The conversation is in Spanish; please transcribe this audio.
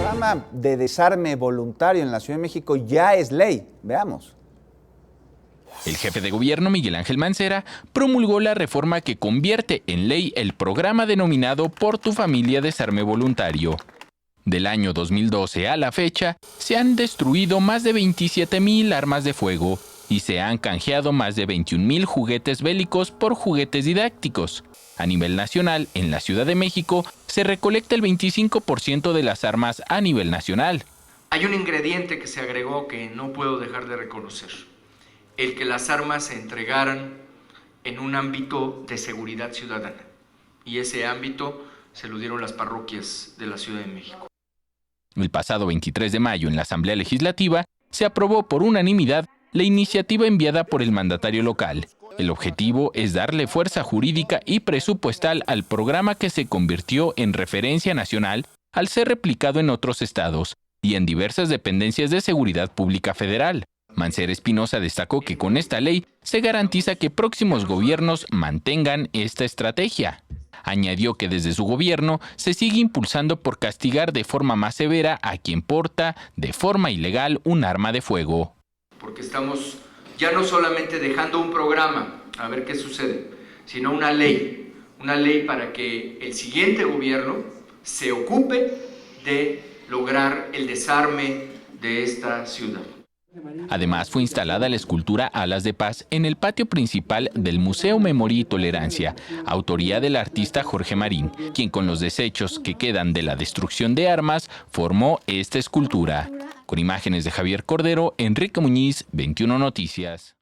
programa de desarme voluntario en la Ciudad de México ya es ley. Veamos. El jefe de gobierno, Miguel Ángel Mancera, promulgó la reforma que convierte en ley el programa denominado Por tu Familia Desarme Voluntario. Del año 2012 a la fecha, se han destruido más de 27,000 armas de fuego y se han canjeado más de 21,000 juguetes bélicos por juguetes didácticos. A nivel nacional, en la Ciudad de México, se recolecta el 25% de las armas a nivel nacional. Hay un ingrediente que se agregó que no puedo dejar de reconocer: el que las armas se entregaran en un ámbito de seguridad ciudadana. Y ese ámbito se lo dieron las parroquias de la Ciudad de México. El pasado 23 de mayo, en la Asamblea Legislativa, se aprobó por unanimidad la iniciativa enviada por el mandatario local. El objetivo es darle fuerza jurídica y presupuestal al programa que se convirtió en referencia nacional al ser replicado en otros estados y en diversas dependencias de seguridad pública federal. Mancera Espinosa destacó que con esta ley se garantiza que próximos gobiernos mantengan esta estrategia. Añadió que desde su gobierno se sigue impulsando por castigar de forma más severa a quien porta de forma ilegal un arma de fuego. Porque estamos ya no solamente dejando un programa a ver qué sucede, sino una ley para que el siguiente gobierno se ocupe de lograr el desarme de esta ciudad. Además, fue instalada la escultura Alas de Paz en el patio principal del Museo Memoria y Tolerancia, autoría del artista Jorge Marín, quien con los desechos que quedan de la destrucción de armas formó esta escultura. Con imágenes de Javier Cordero, Enrique Muñiz, 21 Noticias.